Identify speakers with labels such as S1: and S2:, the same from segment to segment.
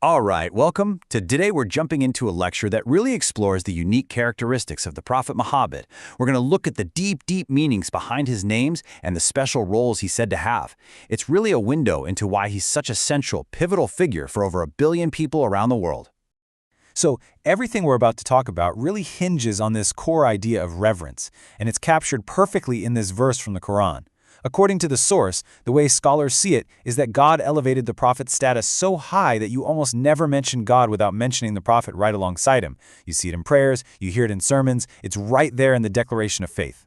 S1: All right, welcome. Today we're jumping into a lecture that really explores the unique characteristics of the Prophet Muhammad. We're going to look at the deep meanings behind his names and the special roles he's said to have. It's really a window into why he's such a central, pivotal figure for over 1 billion people around the world.
S2: So everything we're about to talk about really hinges on this core idea of reverence, and it's captured perfectly in this verse from the Quran. According to the source, the way scholars see it is that God elevated the prophet's status so high that you almost never mention God without mentioning the prophet right alongside him. You see it in prayers, you hear it in sermons, it's right there in the declaration of faith.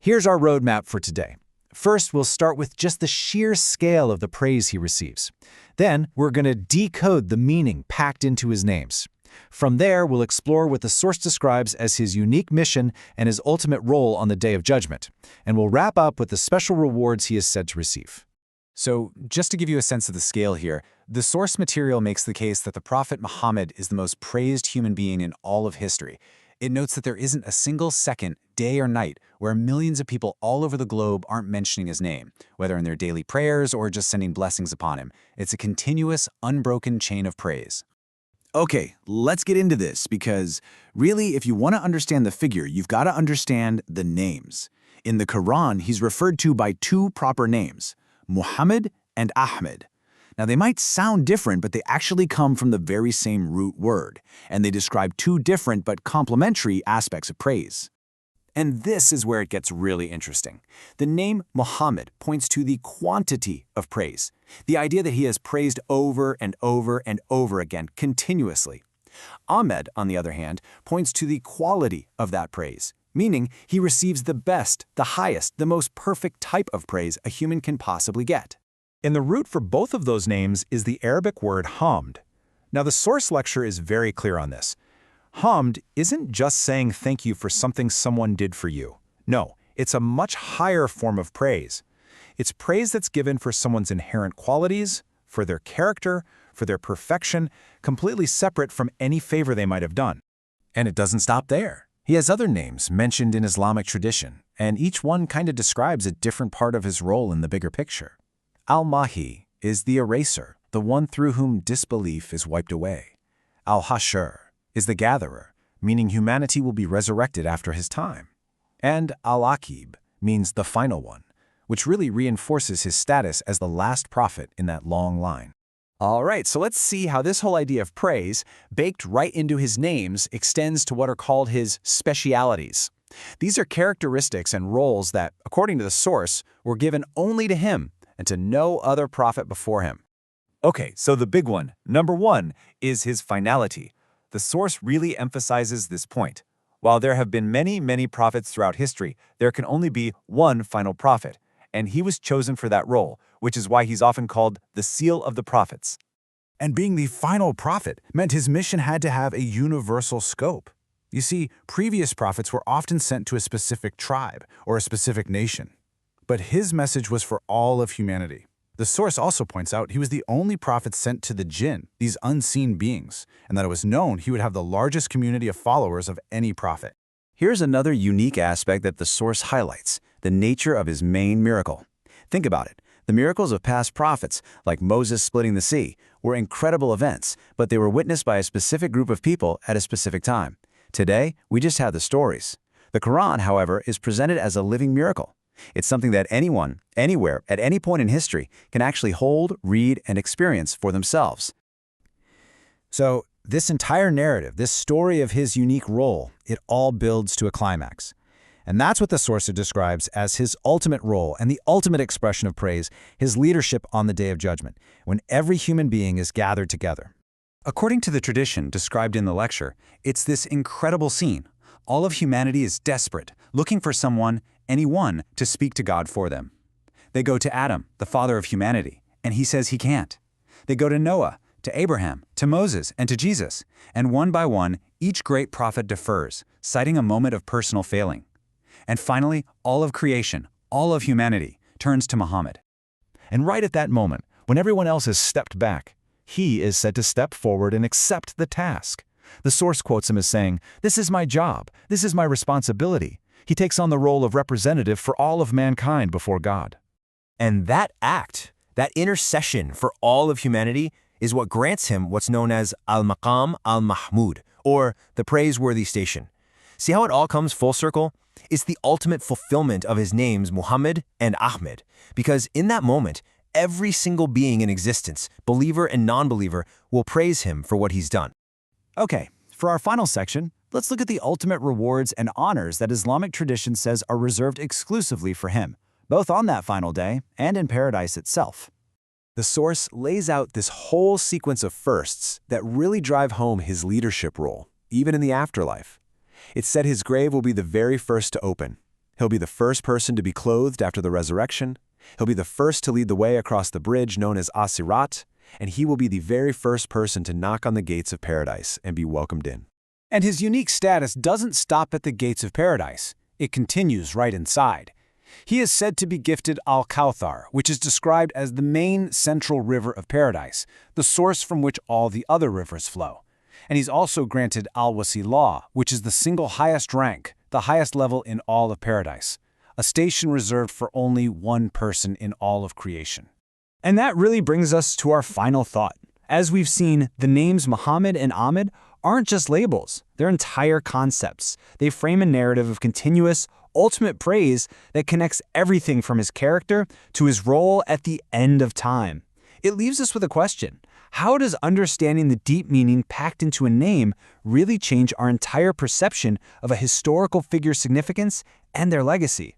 S2: Here's our roadmap for today. First, we'll start with just the sheer scale of the praise he receives. Then, we're going to decode the meaning packed into his names. From there, we'll explore what the source describes as his unique mission and his ultimate role on the Day of Judgment. And we'll wrap up with the special rewards he is said to receive. So, just to give you a sense of the scale here, the source material makes the case that the Prophet Muhammad is the most praised human being in all of history. It notes that there isn't a single second, day or night, where millions of people all over the globe aren't mentioning his name, whether in their daily prayers or just sending blessings upon him. It's a continuous, unbroken chain of praise.
S1: Okay, let's get into this because really, if you want to understand the figure, you've got to understand the names. In the Quran, he's referred to by two proper names, Muhammad and Ahmed. Now, they might sound different, but they actually come from the very same root word, and they describe two different but complementary aspects of praise. And this is where it gets really interesting. The name Muhammad points to the quantity of praise, the idea that he is praised over and over and over again, continuously. Ahmed, on the other hand, points to the quality of that praise, meaning he receives the best, the highest, the most perfect type of praise a human can possibly get.
S2: And the root for both of those names is the Arabic word hamd. Now, the source lecture is very clear on this. Hamd isn't just saying thank you for something someone did for you. No, it's a much higher form of praise. It's praise that's given for someone's inherent qualities, for their character, for their perfection, completely separate from any favor they might have done. And it doesn't stop there. He has other names mentioned in Islamic tradition, and each one kind of describes a different part of his role in the bigger picture. Al-Mahi is the eraser, the one through whom disbelief is wiped away. Al-Hashir is the gatherer, meaning humanity will be resurrected after his time. And Al-Aqib means the final one, which really reinforces his status as the last prophet in that long line. All right, so let's see how this whole idea of praise, baked right into his names, extends to what are called his specialities. These are characteristics and roles that, according to the source, were given only to him and to no other prophet before him. Okay, so the big one, number one, is his finality. The source really emphasizes this point. While there have been many prophets throughout history, there can only be one final prophet, and he was chosen for that role, which is why he's often called the seal of the prophets.
S3: And being the final prophet meant his mission had to have a universal scope. You see, previous prophets were often sent to a specific tribe or a specific nation. But his message was for all of humanity. The source also points out he was the only prophet sent to the jinn, these unseen beings, and that it was known he would have the largest community of followers of any prophet.
S1: Here's another unique aspect that the source highlights, the nature of his main miracle. Think about it. The miracles of past prophets, like Moses splitting the sea, were incredible events, but they were witnessed by a specific group of people at a specific time. Today, we just have the stories. The Quran, however, is presented as a living miracle. It's something that anyone, anywhere, at any point in history can actually hold, read, and experience for themselves.
S2: So, this entire narrative, this story of his unique role, it all builds to a climax. And that's what the source describes as his ultimate role and the ultimate expression of praise, his leadership on the Day of Judgment, when every human being is gathered together.
S1: According to the tradition described in the lecture, it's this incredible scene. All of humanity is desperate, looking for someone, anyone, to speak to God for them. They go to Adam, the father of humanity, and he says he can't. They go to Noah, to Abraham, to Moses, and to Jesus, and one by one, each great prophet defers, citing a moment of personal failing. And finally, all of creation, all of humanity, turns to Muhammad.
S2: And right at that moment, when everyone else has stepped back, he is said to step forward and accept the task. The source quotes him as saying, "This is my job. This is my responsibility." He takes on the role of representative for all of mankind before God.
S4: And that act, that intercession for all of humanity, is what grants him what's known as al-maqam al-mahmud, or the praiseworthy station. See how it all comes full circle? It's the ultimate fulfillment of his names Muhammad and Ahmed, because in that moment, every single being in existence, believer and non-believer, will praise him for what he's done.
S1: Okay, for our final section, let's look at the ultimate rewards and honors that Islamic tradition says are reserved exclusively for him, both on that final day and in paradise itself.
S2: The source lays out this whole sequence of firsts that really drive home his leadership role, even in the afterlife. It's said his grave will be the very first to open. He'll be the first person to be clothed after the resurrection. He'll be the first to lead the way across the bridge known as As-Sirat, and he will be the very first person to knock on the gates of paradise and be welcomed in.
S3: And his unique status doesn't stop at the gates of paradise. It continues right inside. He is said to be gifted Al-Kawthar, which is described as the main central river of paradise, the source from which all the other rivers flow. And he's also granted Al-Wasilah, which is the single highest rank, the highest level in all of paradise, a station reserved for only one person in all of creation.
S1: And that really brings us to our final thought. As we've seen, the names Muhammad and Ahmed aren't just labels, they're entire concepts. They frame a narrative of continuous, ultimate praise that connects everything from his character to his role at the end of time. It leaves us with a question. How does understanding the deep meaning packed into a name really change our entire perception of a historical figure's significance and their legacy?